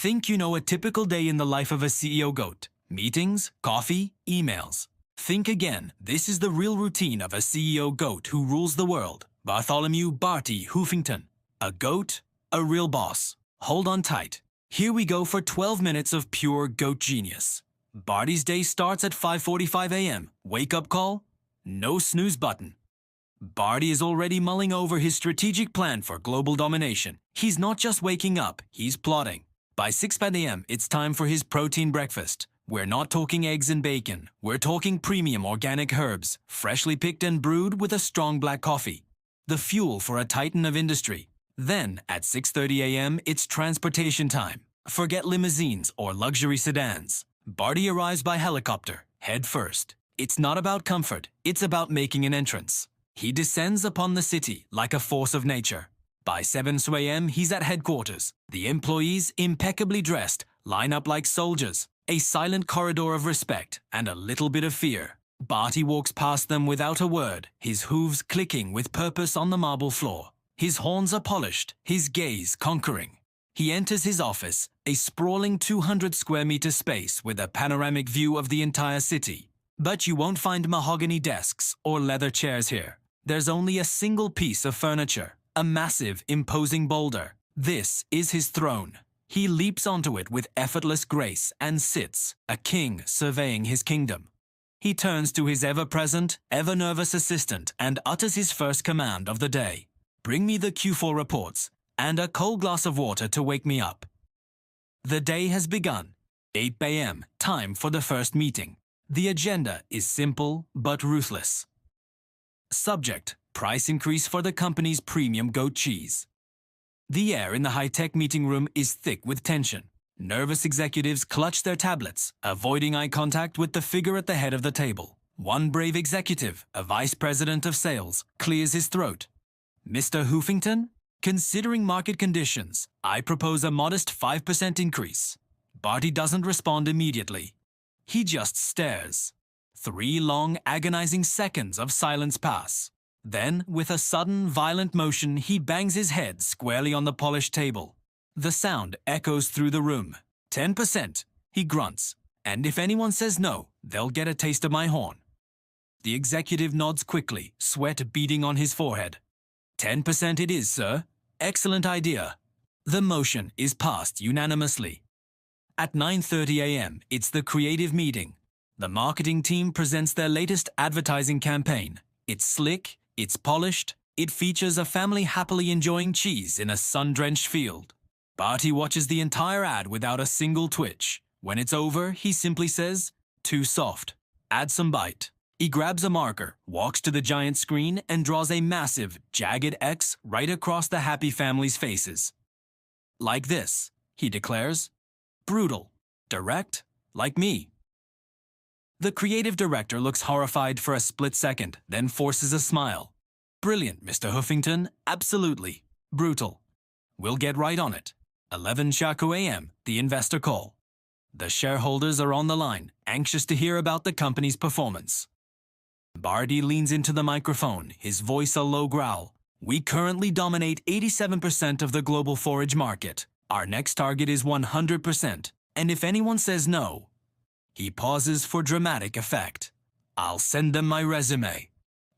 Think you know a typical day in the life of a CEO goat. Meetings, coffee, emails. Think again. This is the real routine of a CEO goat who rules the world. Bartholomew Barty Hoofington. A goat, a real boss. Hold on tight. Here we go for 12 minutes of pure goat genius. Barty's day starts at 5:45 a.m. Wake-up call? No snooze button. Barty is already mulling over his strategic plan for global domination. He's not just waking up, he's plotting. By 6 a.m., it's time for his protein breakfast. We're not talking eggs and bacon. We're talking premium organic herbs, freshly picked and brewed with a strong black coffee. The fuel for a titan of industry. Then, at 6:30 a.m., it's transportation time. Forget limousines or luxury sedans. Barty arrives by helicopter, head first. It's not about comfort, it's about making an entrance. He descends upon the city like a force of nature. By 7 a.m., he's at headquarters. The employees, impeccably dressed, line up like soldiers. A silent corridor of respect and a little bit of fear. Barty walks past them without a word, his hooves clicking with purpose on the marble floor. His horns are polished, his gaze conquering. He enters his office, a sprawling 200 square meter space with a panoramic view of the entire city. But you won't find mahogany desks or leather chairs here. There's only a single piece of furniture, a massive, imposing boulder. This is his throne. He leaps onto it with effortless grace and sits, a king surveying his kingdom. He turns to his ever-present, ever-nervous assistant and utters his first command of the day. Bring me the Q4 reports and a cold glass of water to wake me up. The day has begun. 8 a.m., time for the first meeting. The agenda is simple but ruthless. Subject: price increase for the company's premium goat cheese. The air in the high-tech meeting room is thick with tension. Nervous executives clutch their tablets, avoiding eye contact with the figure at the head of the table. One brave executive, a vice president of sales, clears his throat. Mr. Hoofington, considering market conditions, I propose a modest 5% increase. Barty doesn't respond immediately. He just stares. 3 long, agonizing seconds of silence pass. Then, with a sudden, violent motion, he bangs his head squarely on the polished table. The sound echoes through the room. 10%, he grunts. And if anyone says no, they'll get a taste of my horn. The executive nods quickly, sweat beading on his forehead. 10% it is, sir. Excellent idea. The motion is passed unanimously. At 9:30 a.m., it's the creative meeting. The marketing team presents their latest advertising campaign. It's slick, it's polished, it features a family happily enjoying cheese in a sun-drenched field. Barty watches the entire ad without a single twitch. When it's over, he simply says, "Too soft. Add some bite." He grabs a marker, walks to the giant screen, and draws a massive, jagged X right across the happy family's faces. "Like this," he declares. "Brutal. Direct. Like me." The creative director looks horrified for a split second, then forces a smile. "Brilliant, Mr. Hoofington. Absolutely. Brutal. We'll get right on it." 11 a.m., the investor call. The shareholders are on the line, anxious to hear about the company's performance. Barty leans into the microphone, his voice a low growl. "We currently dominate 87% of the global forage market. Our next target is 100%, and if anyone says no..." He pauses for dramatic effect. "I'll send them my resume."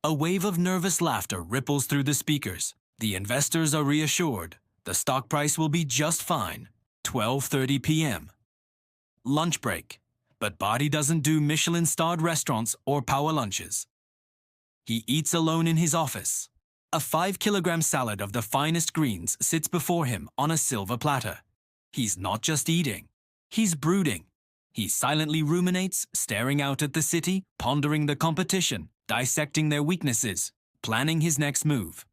A wave of nervous laughter ripples through the speakers. The investors are reassured. The stock price will be just fine. 12:30 p.m. Lunch break. But Barty doesn't do Michelin-starred restaurants or power lunches. He eats alone in his office. A 5-kilogram salad of the finest greens sits before him on a silver platter. He's not just eating. He's brooding. He silently ruminates, staring out at the city, pondering the competition, dissecting their weaknesses, planning his next move.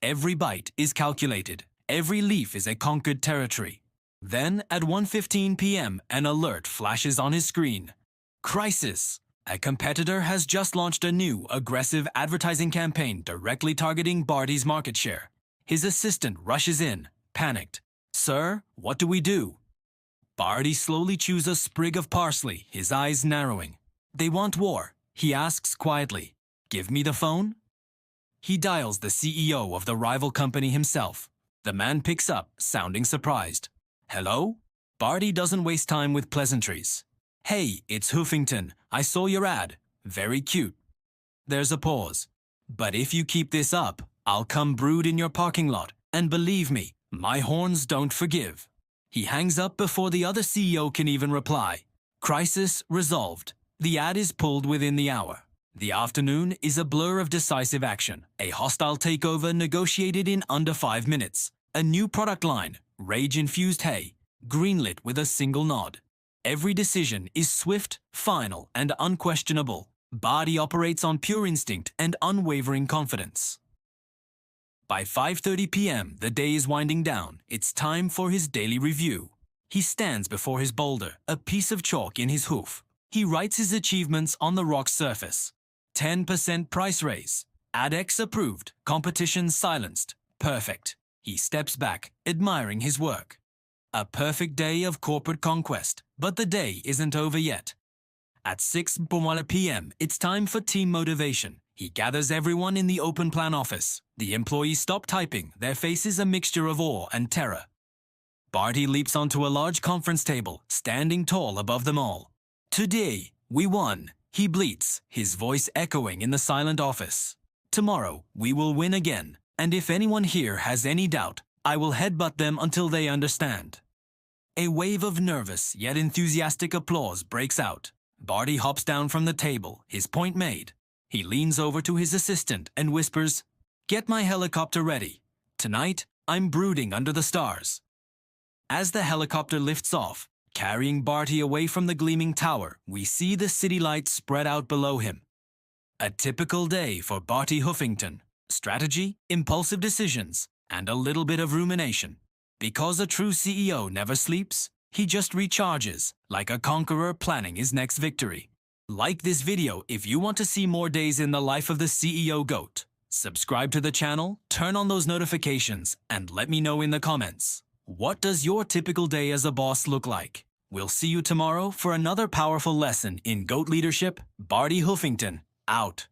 Every bite is calculated. Every leaf is a conquered territory. Then, at 1:15 p.m., an alert flashes on his screen. Crisis! A competitor has just launched a new, aggressive advertising campaign directly targeting Barty's market share. His assistant rushes in, panicked. "Sir, what do we do?" Barty slowly chews a sprig of parsley, his eyes narrowing. "They want war," he asks quietly. "Give me the phone?" He dials the CEO of the rival company himself. The man picks up, sounding surprised. "Hello?" Barty doesn't waste time with pleasantries. "Hey, it's Hoofington. I saw your ad. Very cute." There's a pause. "But if you keep this up, I'll come brood in your parking lot. And believe me, my horns don't forgive." He hangs up before the other CEO can even reply. Crisis resolved. The ad is pulled within the hour. The afternoon is a blur of decisive action. A hostile takeover negotiated in under 5 minutes. A new product line, rage-infused hay, greenlit with a single nod. Every decision is swift, final, and unquestionable. Barty operates on pure instinct and unwavering confidence. By 5:30 p.m., the day is winding down. It's time for his daily review. He stands before his boulder, a piece of chalk in his hoof. He writes his achievements on the rock's surface. 10% price raise. AdX approved. Competition silenced. Perfect. He steps back, admiring his work. A perfect day of corporate conquest, but the day isn't over yet. At 6:00 p.m., it's time for team motivation. He gathers everyone in the open plan office. The employees stop typing, their faces a mixture of awe and terror. Barty leaps onto a large conference table, standing tall above them all. "Today, we won," he bleats, his voice echoing in the silent office. "Tomorrow, we will win again, and if anyone here has any doubt, I will headbutt them until they understand." A wave of nervous yet enthusiastic applause breaks out. Barty hops down from the table, his point made. He leans over to his assistant and whispers, "Get my helicopter ready. Tonight, I'm brooding under the stars." As the helicopter lifts off, carrying Barty away from the gleaming tower, we see the city lights spread out below him. A typical day for Barty Hoofington. Strategy, impulsive decisions, and a little bit of rumination. Because a true CEO never sleeps, he just recharges, like a conqueror planning his next victory. Like this video if you want to see more days in the life of the CEO GOAT. Subscribe to the channel, turn on those notifications, and let me know in the comments. What does your typical day as a boss look like? We'll see you tomorrow for another powerful lesson in GOAT leadership. Barty Hoofington, out.